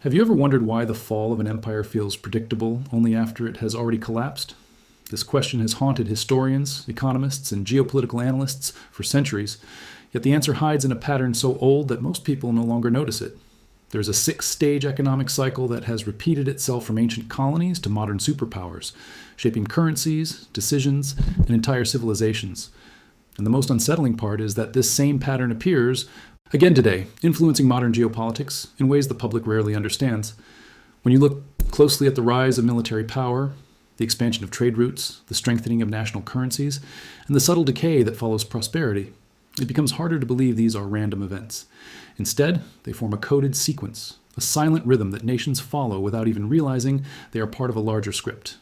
Have you ever wondered why the fall of an empire feels predictable only after it has already collapsed? This question has haunted historians, economists, and geopolitical analysts for centuries, yet the answer hides in a pattern so old that most people no longer notice it. There's a six-stage economic cycle that has repeated itself from ancient colonies to modern superpowers, shaping currencies, decisions, and entire civilizations. And the most unsettling part is that this same pattern appears again today, influencing modern geopolitics in ways the public rarely understands. When you look closely at the rise of military power, the expansion of trade routes, the strengthening of national currencies, and the subtle decay that follows prosperity, it becomes harder to believe these are random events. Instead, they form a coded sequence, a silent rhythm that nations follow without even realizing they are part of a larger script.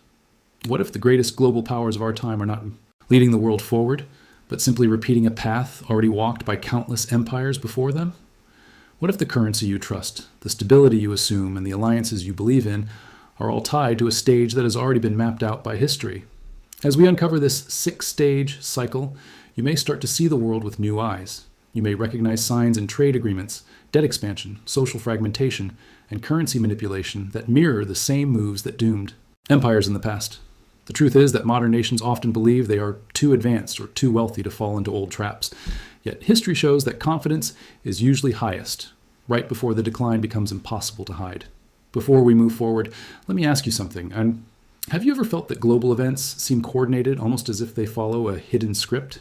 What if the greatest global powers of our time are not leading the world forward, but simply repeating a path already walked by countless empires before them? What if the currency you trust, the stability you assume, and the alliances you believe in are all tied to a stage that has already been mapped out by history? As we uncover this six-stage cycle, you may start to see the world with new eyes. You may recognize signs in trade agreements, debt expansion, social fragmentation, and currency manipulation that mirror the same moves that doomed empires in the past. The truth is that modern nations often believe they are too advanced or too wealthy to fall into old traps. Yet history shows that confidence is usually highest, right before the decline becomes impossible to hide. Before we move forward, let me ask you something. Have you ever felt that global events seem coordinated almost as if they follow a hidden script?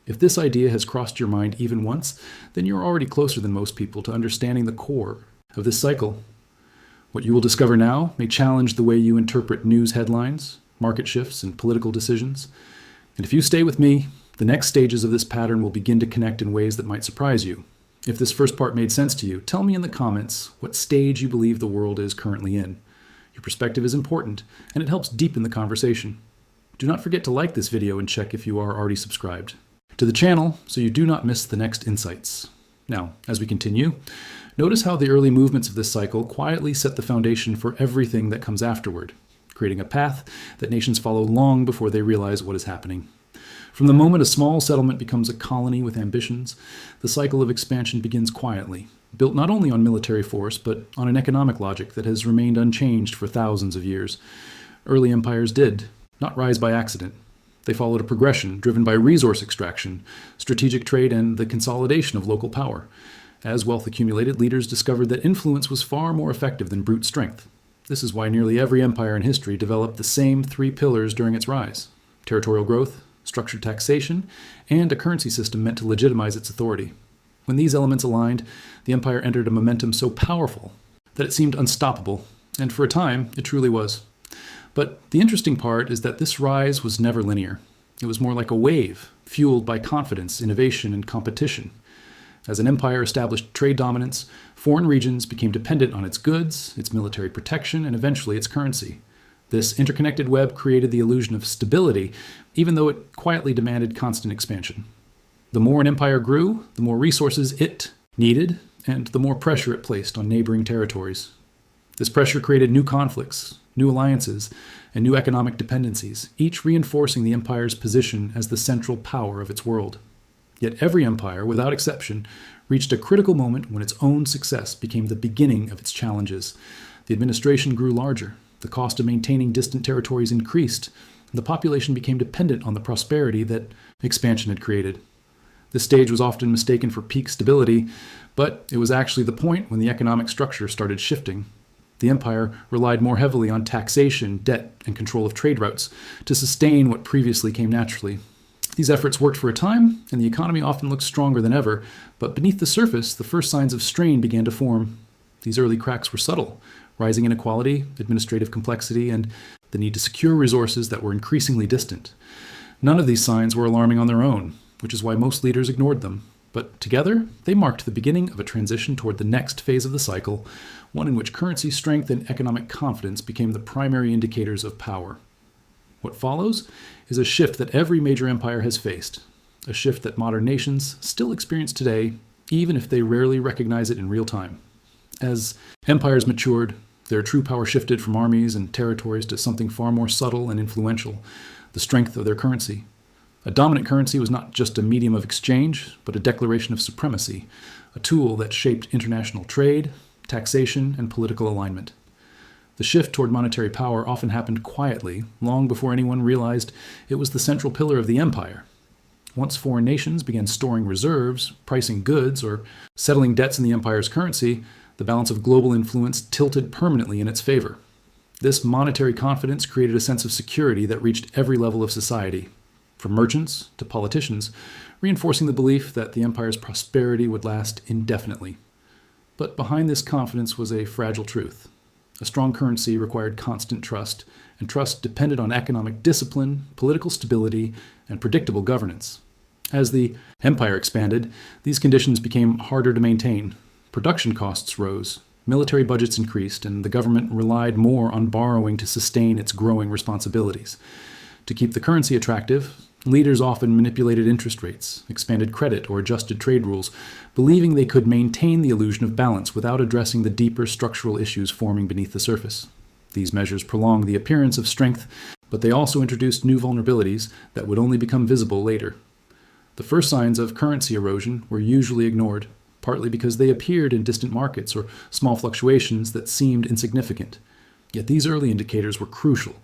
If this idea has crossed your mind even once, then you're already closer than most people to understanding the core of this cycle. What you will discover now may challenge the way you interpret news headlines, market shifts, and political decisions. And if you stay with me, the next stages of this pattern will begin to connect in ways that might surprise you. If this first part made sense to you, tell me in the comments what stage you believe the world is currently in. Your perspective is important, and it helps deepen the conversation. Do not forget to like this video and check if you are already subscribed to the channel so you do not miss the next insights. Now, as we continue, notice how the early movements of this cycle quietly set the foundation for everything that comes afterward, creating a path that nations follow long before they realize what is happening. From the moment a small settlement becomes a colony with ambitions, the cycle of expansion begins quietly, built not only on military force, but on an economic logic that has remained unchanged for thousands of years. Early empires did not rise by accident. They followed a progression driven by resource extraction, strategic trade, and the consolidation of local power. As wealth accumulated, leaders discovered that influence was far more effective than brute strength. This is why nearly every empire in history developed the same three pillars during its rise: territorial growth, structured taxation, and a currency system meant to legitimize its authority. When these elements aligned, the empire entered a momentum so powerful that it seemed unstoppable, and for a time, it truly was. But the interesting part is that this rise was never linear. It was more like a wave, fueled by confidence, innovation, and competition. As an empire established trade dominance, foreign regions became dependent on its goods, its military protection, and eventually its currency. This interconnected web created the illusion of stability, even though it quietly demanded constant expansion. The more an empire grew, the more resources it needed, and the more pressure it placed on neighboring territories. This pressure created new conflicts, new alliances, and new economic dependencies, each reinforcing the empire's position as the central power of its world. Yet every empire, without exception, reached a critical moment when its own success became the beginning of its challenges. The administration grew larger, the cost of maintaining distant territories increased, and the population became dependent on the prosperity that expansion had created. This stage was often mistaken for peak stability, but it was actually the point when the economic structure started shifting. The empire relied more heavily on taxation, debt, and control of trade routes to sustain what previously came naturally. These efforts worked for a time, and the economy often looked stronger than ever, but beneath the surface, the first signs of strain began to form. These early cracks were subtle: rising inequality, administrative complexity, and the need to secure resources that were increasingly distant. None of these signs were alarming on their own, which is why most leaders ignored them. But together, they marked the beginning of a transition toward the next phase of the cycle, one in which currency strength and economic confidence became the primary indicators of power. What follows is a shift that every major empire has faced, a shift that modern nations still experience today, even if they rarely recognize it in real time. As empires matured, their true power shifted from armies and territories to something far more subtle and influential: the strength of their currency. A dominant currency was not just a medium of exchange, but a declaration of supremacy, a tool that shaped international trade, taxation, and political alignment. The shift toward monetary power often happened quietly, long before anyone realized it was the central pillar of the empire. Once foreign nations began storing reserves, pricing goods, or settling debts in the empire's currency, the balance of global influence tilted permanently in its favor. This monetary confidence created a sense of security that reached every level of society, from merchants to politicians, reinforcing the belief that the empire's prosperity would last indefinitely. But behind this confidence was a fragile truth. A strong currency required constant trust, and trust depended on economic discipline, political stability, and predictable governance. As the empire expanded, these conditions became harder to maintain. Production costs rose, military budgets increased, and the government relied more on borrowing to sustain its growing responsibilities. To keep the currency attractive, leaders often manipulated interest rates, expanded credit, or adjusted trade rules, believing they could maintain the illusion of balance without addressing the deeper structural issues forming beneath the surface. These measures prolonged the appearance of strength, but they also introduced new vulnerabilities that would only become visible later. The first signs of currency erosion were usually ignored, partly because they appeared in distant markets or small fluctuations that seemed insignificant. Yet these early indicators were crucial.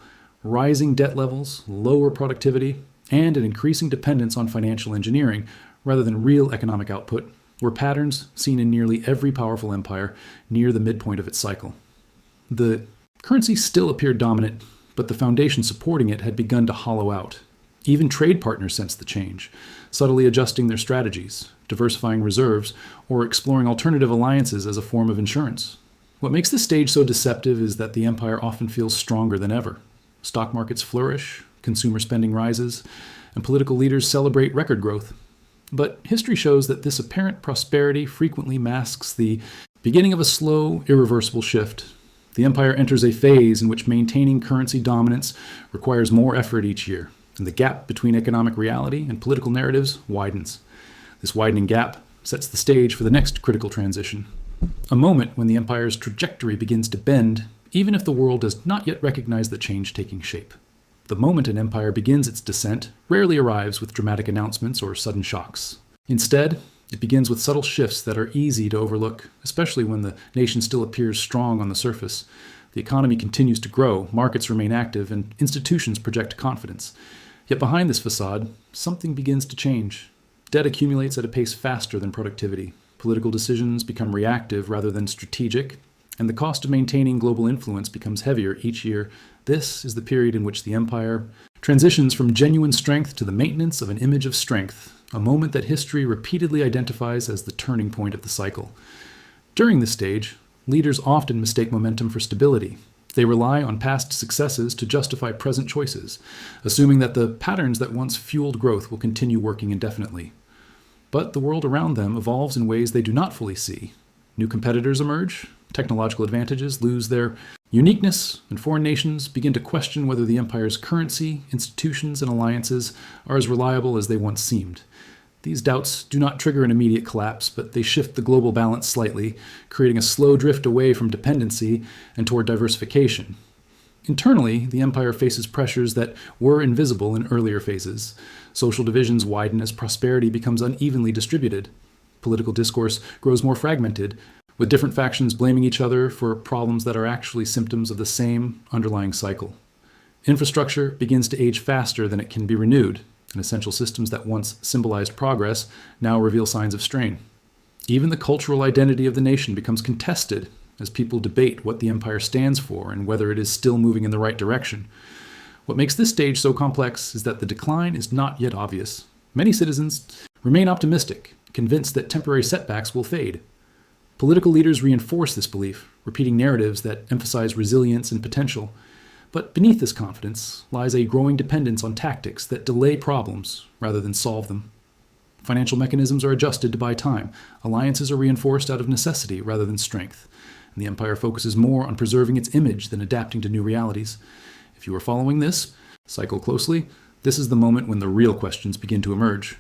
Rising debt levels, lower productivity, and an increasing dependence on financial engineering, rather than real economic output, were patterns seen in nearly every powerful empire near the midpoint of its cycle. The currency still appeared dominant, but the foundation supporting it had begun to hollow out. Even trade partners sensed the change, subtly adjusting their strategies, diversifying reserves, or exploring alternative alliances as a form of insurance. What makes this stage so deceptive is that the empire often feels stronger than ever. Stock markets flourish, consumer spending rises, and political leaders celebrate record growth. But history shows that this apparent prosperity frequently masks the beginning of a slow, irreversible shift. The empire enters a phase in which maintaining currency dominance requires more effort each year, and the gap between economic reality and political narratives widens. This widening gap sets the stage for the next critical transition, a moment when the empire's trajectory begins to bend, even if the world does not yet recognize the change taking shape. The moment an empire begins its descent rarely arrives with dramatic announcements or sudden shocks. Instead, it begins with subtle shifts that are easy to overlook, especially when the nation still appears strong on the surface. The economy continues to grow, markets remain active, and institutions project confidence. Yet behind this facade, something begins to change. Debt accumulates at a pace faster than productivity. Political decisions become reactive rather than strategic, and the cost of maintaining global influence becomes heavier each year. This is the period in which the empire transitions from genuine strength to the maintenance of an image of strength, a moment that history repeatedly identifies as the turning point of the cycle. During this stage, leaders often mistake momentum for stability. They rely on past successes to justify present choices, assuming that the patterns that once fueled growth will continue working indefinitely. But the world around them evolves in ways they do not fully see. New competitors emerge, technological advantages lose their uniqueness, and foreign nations begin to question whether the empire's currency, institutions, and alliances are as reliable as they once seemed. These doubts do not trigger an immediate collapse, but they shift the global balance slightly, creating a slow drift away from dependency and toward diversification. Internally, the empire faces pressures that were invisible in earlier phases. Social divisions widen as prosperity becomes unevenly distributed. Political discourse grows more fragmented, with different factions blaming each other for problems that are actually symptoms of the same underlying cycle. Infrastructure begins to age faster than it can be renewed, and essential systems that once symbolized progress now reveal signs of strain. Even the cultural identity of the nation becomes contested as people debate what the empire stands for and whether it is still moving in the right direction. What makes this stage so complex is that the decline is not yet obvious. Many citizens remain optimistic, convinced that temporary setbacks will fade. Political leaders reinforce this belief, repeating narratives that emphasize resilience and potential. But beneath this confidence lies a growing dependence on tactics that delay problems rather than solve them. Financial mechanisms are adjusted to buy time. Alliances are reinforced out of necessity rather than strength. And the empire focuses more on preserving its image than adapting to new realities. If you are following this cycle closely, this is the moment when the real questions begin to emerge.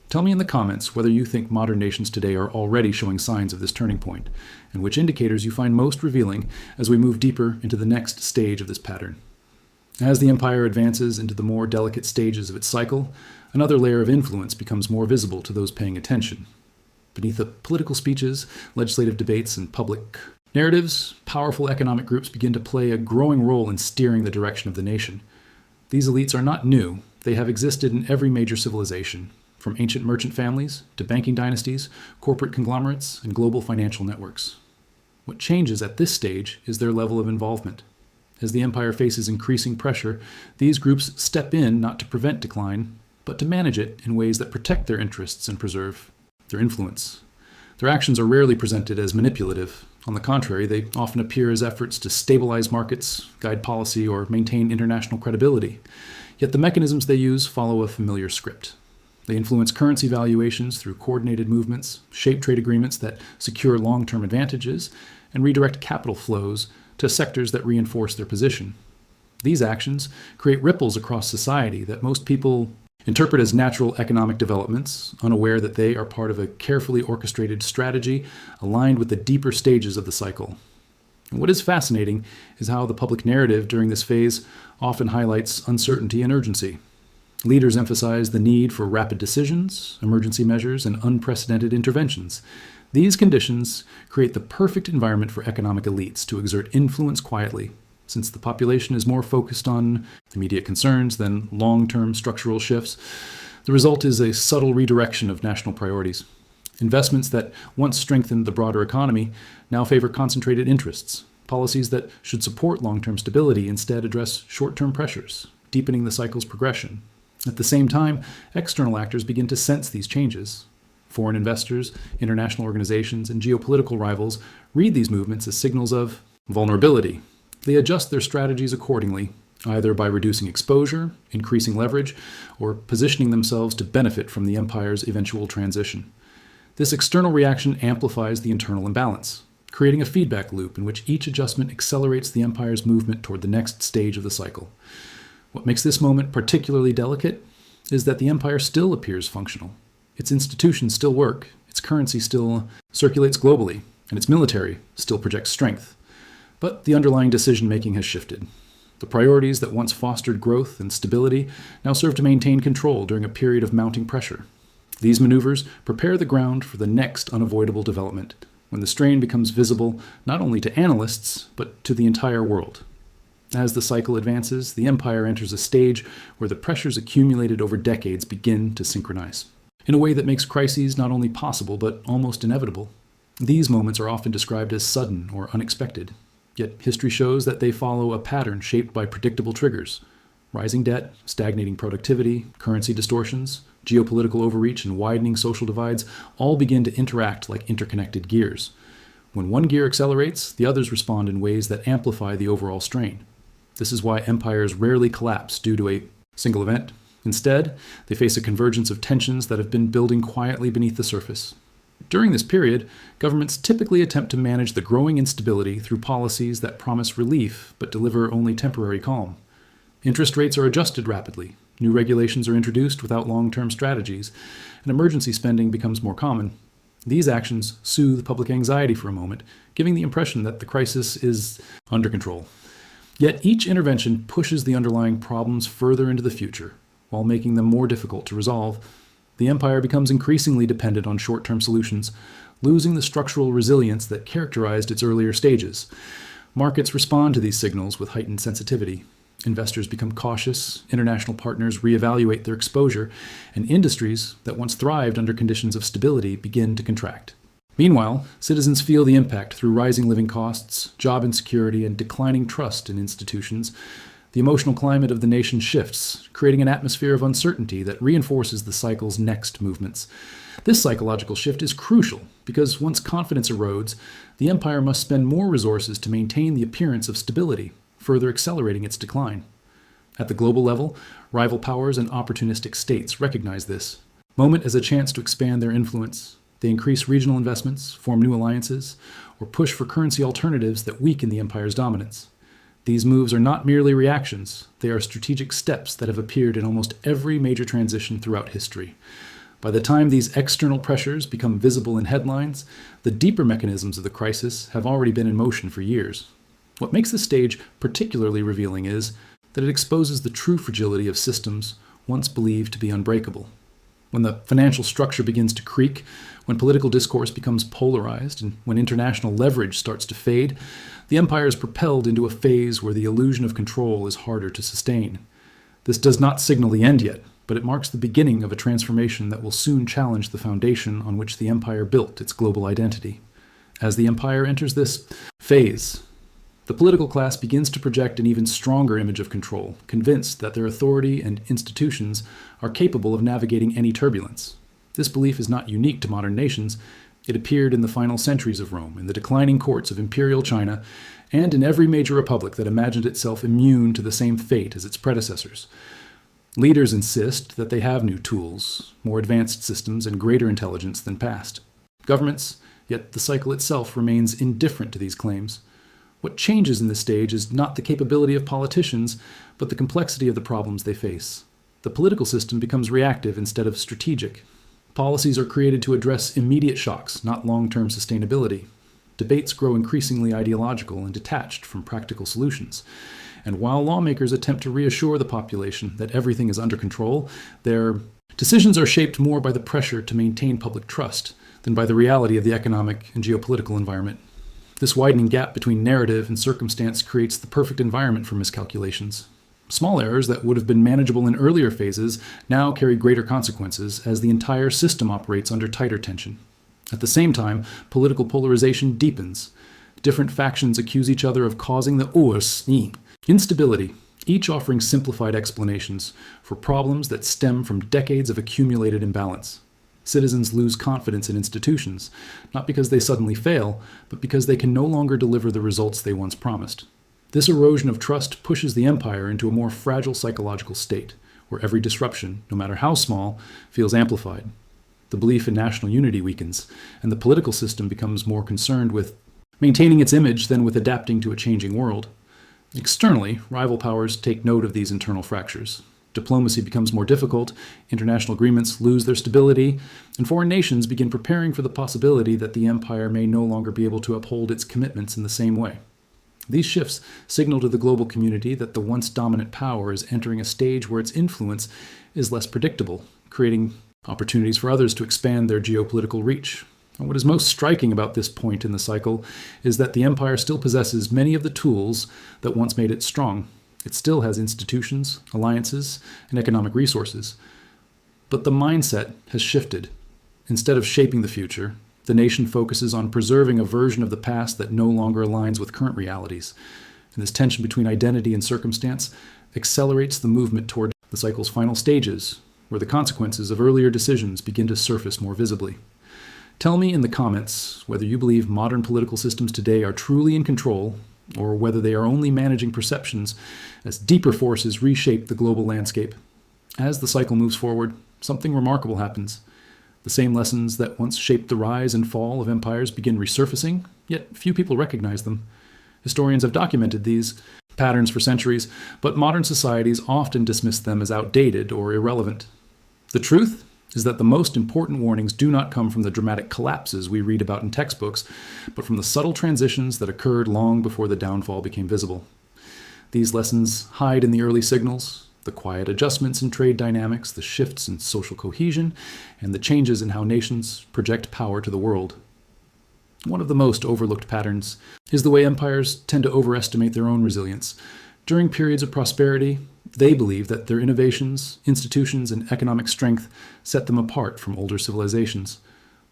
Tell me in the comments whether you think modern nations today are already showing signs of this turning point, and which indicators you find most revealing as we move deeper into the next stage of this pattern. As the empire advances into the more delicate stages of its cycle, another layer of influence becomes more visible to those paying attention. Beneath the political speeches, legislative debates, and public Narratives, powerful economic groups begin to play a growing role in steering the direction of the nation. These elites are not new. They have existed in every major civilization, from ancient merchant families to banking dynasties, corporate conglomerates, and global financial networks. What changes at this stage is their level of involvement. As the empire faces increasing pressure, these groups step in not to prevent decline, but to manage it in ways that protect their interests and preserve their influence. Their actions are rarely presented as manipulative. On the contrary, they often appear as efforts to stabilize markets, guide policy, or maintain international credibility. Yet the mechanisms they use follow a familiar script. They influence currency valuations through coordinated movements, shape trade agreements that secure long-term advantages, and redirect capital flows to sectors that reinforce their position. These actions create ripples across society that most people interpret as natural economic developments, unaware that they are part of a carefully orchestrated strategy aligned with the deeper stages of the cycle. And what is fascinating is how the public narrative during this phase often highlights uncertainty and urgency. Leaders emphasize the need for rapid decisions, emergency measures, and unprecedented interventions. These conditions create the perfect environment for economic elites to exert influence quietly, since the population is more focused on immediate concerns than long-term structural shifts. The result is a subtle redirection of national priorities. Investments that once strengthened the broader economy now favor concentrated interests. Policies that should support long-term stability instead address short-term pressures, deepening the cycle's progression. At the same time, external actors begin to sense these changes. Foreign investors, international organizations, and geopolitical rivals read these movements as signals of vulnerability. They adjust their strategies accordingly, either by reducing exposure, increasing leverage, or positioning themselves to benefit from the empire's eventual transition. This external reaction amplifies the internal imbalance, creating a feedback loop in which each adjustment accelerates the empire's movement toward the next stage of the cycle. What makes this moment particularly delicate is that the empire still appears functional. Its institutions still work, its currency still circulates globally, and its military still projects strength. But the underlying decision-making has shifted. The priorities that once fostered growth and stability now serve to maintain control during a period of mounting pressure. These maneuvers prepare the ground for the next unavoidable development, when the strain becomes visible not only to analysts, but to the entire world. As the cycle advances, the empire enters a stage where the pressures accumulated over decades begin to synchronize, in a way that makes crises not only possible, but almost inevitable. These moments are often described as sudden or unexpected, yet history shows that they follow a pattern shaped by predictable triggers. Rising debt, stagnating productivity, currency distortions, geopolitical overreach, and widening social divides all begin to interact like interconnected gears. When one gear accelerates, the others respond in ways that amplify the overall strain. This is why empires rarely collapse due to a single event. Instead, they face a convergence of tensions that have been building quietly beneath the surface. During this period, governments typically attempt to manage the growing instability through policies that promise relief but deliver only temporary calm. Interest rates are adjusted rapidly, new regulations are introduced without long-term strategies, and emergency spending becomes more common. These actions soothe public anxiety for a moment, giving the impression that the crisis is under control. Yet each intervention pushes the underlying problems further into the future, while making them more difficult to resolve. The empire becomes increasingly dependent on short-term solutions, losing the structural resilience that characterized its earlier stages. Markets respond to these signals with heightened sensitivity. Investors become cautious, international partners reevaluate their exposure, and industries that once thrived under conditions of stability begin to contract. Meanwhile, citizens feel the impact through rising living costs, job insecurity, and declining trust in institutions. The emotional climate of the nation shifts, creating an atmosphere of uncertainty that reinforces the cycle's next movements. This psychological shift is crucial because once confidence erodes, the empire must spend more resources to maintain the appearance of stability, further accelerating its decline. At the global level, rival powers and opportunistic states recognize this moment as a chance to expand their influence. They increase regional investments, form new alliances, or push for currency alternatives that weaken the empire's dominance. These moves are not merely reactions, they are strategic steps that have appeared in almost every major transition throughout history. By the time these external pressures become visible in headlines, the deeper mechanisms of the crisis have already been in motion for years. What makes this stage particularly revealing is that it exposes the true fragility of systems once believed to be unbreakable. When the financial structure begins to creak, when political discourse becomes polarized, and when international leverage starts to fade, the empire is propelled into a phase where the illusion of control is harder to sustain. This does not signal the end yet, but it marks the beginning of a transformation that will soon challenge the foundation on which the empire built its global identity. As the empire enters this phase, the political class begins to project an even stronger image of control, convinced that their authority and institutions are capable of navigating any turbulence. This belief is not unique to modern nations. It appeared in the final centuries of Rome, in the declining courts of imperial China, and in every major republic that imagined itself immune to the same fate as its predecessors. Leaders insist that they have new tools, more advanced systems, and greater intelligence than past governments, yet the cycle itself remains indifferent to these claims. What changes in this stage is not the capability of politicians, but the complexity of the problems they face. The political system becomes reactive instead of strategic. Policies are created to address immediate shocks, not long-term sustainability. Debates grow increasingly ideological and detached from practical solutions. And while lawmakers attempt to reassure the population that everything is under control, their decisions are shaped more by the pressure to maintain public trust than by the reality of the economic and geopolitical environment. This widening gap between narrative and circumstance creates the perfect environment for miscalculations. Small errors that would have been manageable in earlier phases now carry greater consequences as the entire system operates under tighter tension. At the same time, political polarization deepens. Different factions accuse each other of causing the instability, each offering simplified explanations for problems that stem from decades of accumulated imbalance. Citizens lose confidence in institutions, not because they suddenly fail, but because they can no longer deliver the results they once promised. This erosion of trust pushes the empire into a more fragile psychological state, where every disruption, no matter how small, feels amplified. The belief in national unity weakens, and the political system becomes more concerned with maintaining its image than with adapting to a changing world. Externally, rival powers take note of these internal fractures. Diplomacy becomes more difficult, international agreements lose their stability, and foreign nations begin preparing for the possibility that the empire may no longer be able to uphold its commitments in the same way. These shifts signal to the global community that the once dominant power is entering a stage where its influence is less predictable, creating opportunities for others to expand their geopolitical reach. And what is most striking about this point in the cycle is that the empire still possesses many of the tools that once made it strong. It still has institutions, alliances, and economic resources. But the mindset has shifted. Instead of shaping the future, the nation focuses on preserving a version of the past that no longer aligns with current realities. And this tension between identity and circumstance accelerates the movement toward the cycle's final stages, where the consequences of earlier decisions begin to surface more visibly. Tell me in the comments whether you believe modern political systems today are truly in control, or whether they are only managing perceptions as deeper forces reshape the global landscape. As the cycle moves forward, something remarkable happens. The same lessons that once shaped the rise and fall of empires begin resurfacing, yet few people recognize them. Historians have documented these patterns for centuries, but modern societies often dismiss them as outdated or irrelevant. The truth is that the most important warnings do not come from the dramatic collapses we read about in textbooks, but from the subtle transitions that occurred long before the downfall became visible. These lessons hide in the early signals, the quiet adjustments in trade dynamics, the shifts in social cohesion, and the changes in how nations project power to the world. One of the most overlooked patterns is the way empires tend to overestimate their own resilience. During periods of prosperity, they believe that their innovations, institutions, and economic strength set them apart from older civilizations.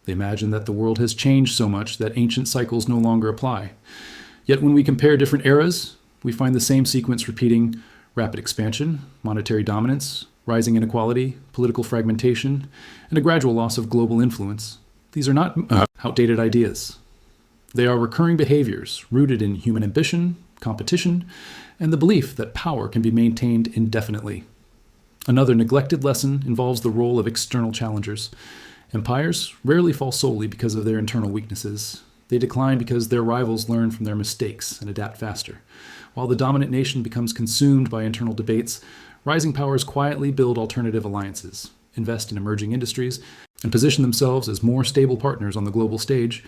They imagine that the world has changed so much that ancient cycles no longer apply. Yet when we compare different eras, we find the same sequence repeating: rapid expansion, monetary dominance, rising inequality, political fragmentation, and a gradual loss of global influence. These are not outdated ideas. They are recurring behaviors rooted in human ambition, competition, and the belief that power can be maintained indefinitely. Another neglected lesson involves the role of external challengers. Empires rarely fall solely because of their internal weaknesses. They decline because their rivals learn from their mistakes and adapt faster. While the dominant nation becomes consumed by internal debates, rising powers quietly build alternative alliances, invest in emerging industries, and position themselves as more stable partners on the global stage.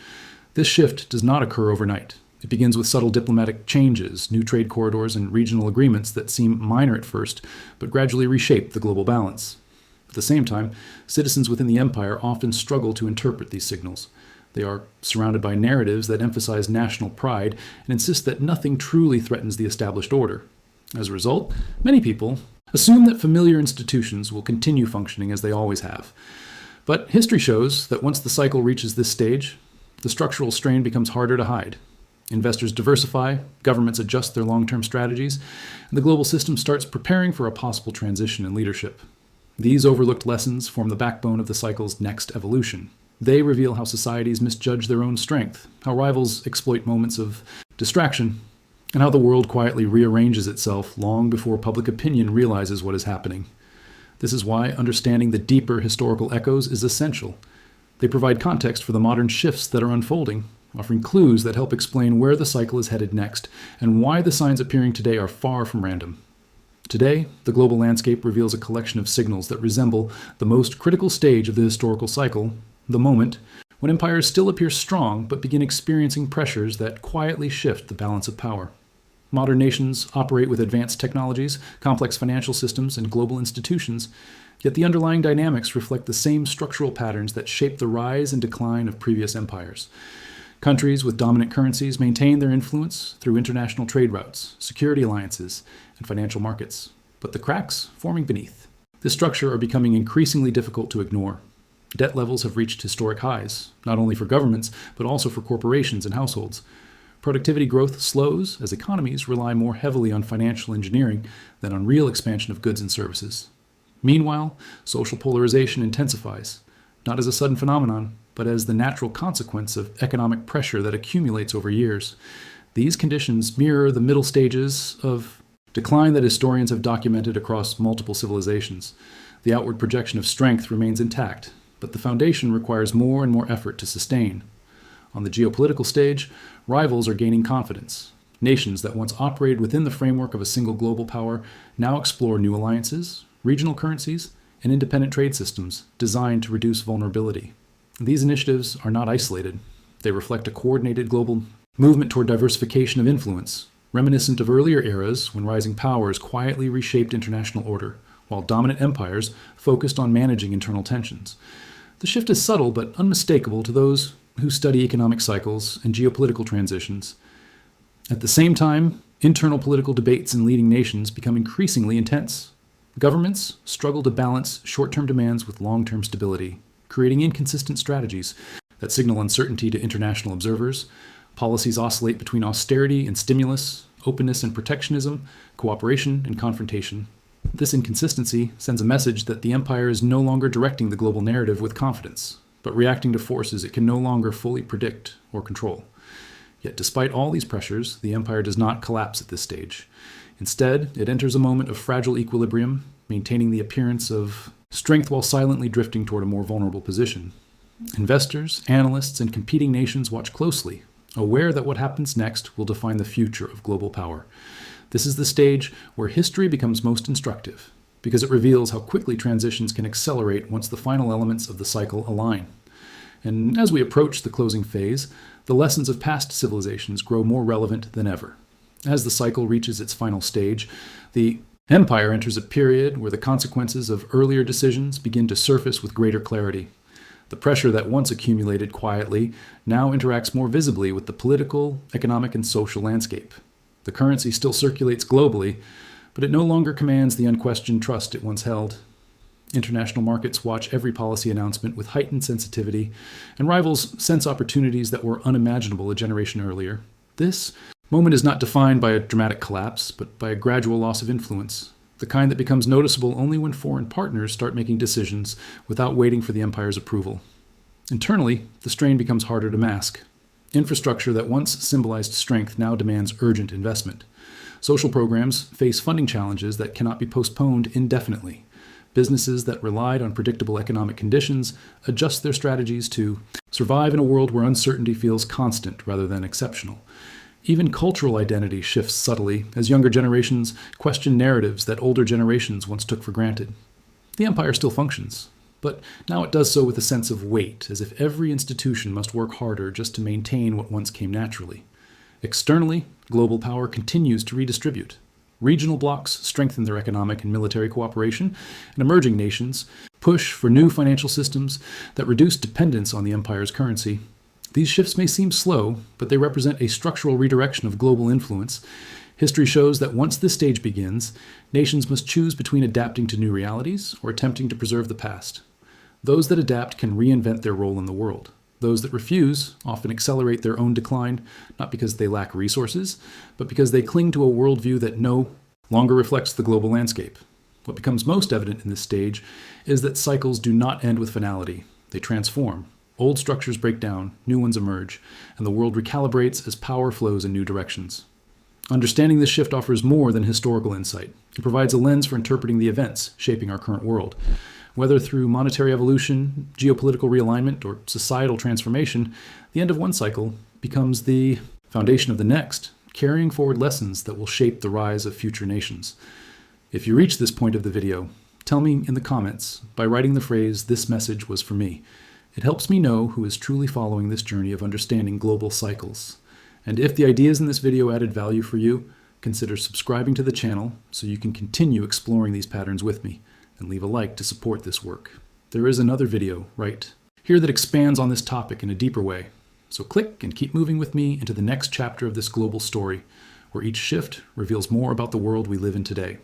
This shift does not occur overnight. It begins with subtle diplomatic changes, new trade corridors, and regional agreements that seem minor at first, but gradually reshape the global balance. the same time, citizens within the empire often struggle to interpret these signals. They are surrounded by narratives that emphasize national pride and insist that nothing truly threatens the established order. As a result, many people assume that familiar institutions will continue functioning as they always have. But history shows that once the cycle reaches this stage, the structural strain becomes harder to hide. Investors diversify, governments adjust their long-term strategies, and the global system starts preparing for a possible transition in leadership. These overlooked lessons form the backbone of the cycle's next evolution. They reveal how societies misjudge their own strength, how rivals exploit moments of distraction, and how the world quietly rearranges itself long before public opinion realizes what is happening. This is why understanding the deeper historical echoes is essential. They provide context for the modern shifts that are unfolding, offering clues that help explain where the cycle is headed next and why the signs appearing today are far from random. Today, the global landscape reveals a collection of signals that resemble the most critical stage of the historical cycle, the moment when empires still appear strong but begin experiencing pressures that quietly shift the balance of power. Modern nations operate with advanced technologies, complex financial systems, and global institutions, yet the underlying dynamics reflect the same structural patterns that shape the rise and decline of previous empires. Countries with dominant currencies maintain their influence through international trade routes, security alliances, and financial markets, but the cracks forming beneath this structure are becoming increasingly difficult to ignore. Debt levels have reached historic highs, not only for governments, but also for corporations and households. Productivity growth slows as economies rely more heavily on financial engineering than on real expansion of goods and services. Meanwhile, social polarization intensifies, not as a sudden phenomenon, but as the natural consequence of economic pressure that accumulates over years. These conditions mirror the middle stages of decline that historians have documented across multiple civilizations. The outward projection of strength remains intact, but the foundation requires more and more effort to sustain. On the geopolitical stage, rivals are gaining confidence. Nations that once operated within the framework of a single global power now explore new alliances, regional currencies, and independent trade systems designed to reduce vulnerability. These initiatives are not isolated. They reflect a coordinated global movement toward diversification of influence, reminiscent of earlier eras when rising powers quietly reshaped international order, while dominant empires focused on managing internal tensions. The shift is subtle but unmistakable to those who study economic cycles and geopolitical transitions. At the same time, internal political debates in leading nations become increasingly intense. Governments struggle to balance short-term demands with long-term stability, creating inconsistent strategies that signal uncertainty to international observers. Policies oscillate between austerity and stimulus, openness and protectionism, cooperation and confrontation. This inconsistency sends a message that the empire is no longer directing the global narrative with confidence, but reacting to forces it can no longer fully predict or control. Yet despite all these pressures, the empire does not collapse at this stage. Instead, it enters a moment of fragile equilibrium, maintaining the appearance of strength while silently drifting toward a more vulnerable position. Investors, analysts, and competing nations watch closely, aware that what happens next will define the future of global power. This is the stage where history becomes most instructive, because it reveals how quickly transitions can accelerate once the final elements of the cycle align. And as we approach the closing phase, the lessons of past civilizations grow more relevant than ever. As the cycle reaches its final stage, the empire enters a period where the consequences of earlier decisions begin to surface with greater clarity. The pressure that once accumulated quietly now interacts more visibly with the political, economic, and social landscape. The currency still circulates globally, but it no longer commands the unquestioned trust it once held. International markets watch every policy announcement with heightened sensitivity, and rivals sense opportunities that were unimaginable a generation earlier. This moment is not defined by a dramatic collapse, but by a gradual loss of influence, the kind that becomes noticeable only when foreign partners start making decisions without waiting for the empire's approval. Internally, the strain becomes harder to mask. Infrastructure that once symbolized strength now demands urgent investment. Social programs face funding challenges that cannot be postponed indefinitely. Businesses that relied on predictable economic conditions adjust their strategies to survive in a world where uncertainty feels constant rather than exceptional. Even cultural identity shifts subtly as younger generations question narratives that older generations once took for granted. The empire still functions, but now it does so with a sense of weight, as if every institution must work harder just to maintain what once came naturally. Externally, global power continues to redistribute. Regional blocs strengthen their economic and military cooperation, and emerging nations push for new financial systems that reduce dependence on the empire's currency. These shifts may seem slow, but they represent a structural redirection of global influence. History shows that once this stage begins, nations must choose between adapting to new realities or attempting to preserve the past. Those that adapt can reinvent their role in the world. Those that refuse often accelerate their own decline, not because they lack resources, but because they cling to a worldview that no longer reflects the global landscape. What becomes most evident in this stage is that cycles do not end with finality. They transform. Old structures break down, new ones emerge, and the world recalibrates as power flows in new directions. Understanding this shift offers more than historical insight. It provides a lens for interpreting the events shaping our current world. Whether through monetary evolution, geopolitical realignment, or societal transformation, the end of one cycle becomes the foundation of the next, carrying forward lessons that will shape the rise of future nations. If you reach this point of the video, tell me in the comments by writing the phrase, "This message was for me." It helps me know who is truly following this journey of understanding global cycles. And if the ideas in this video added value for you, consider subscribing to the channel so you can continue exploring these patterns with me, and leave a like to support this work. There is another video right here that expands on this topic in a deeper way. So click and keep moving with me into the next chapter of this global story, where each shift reveals more about the world we live in today.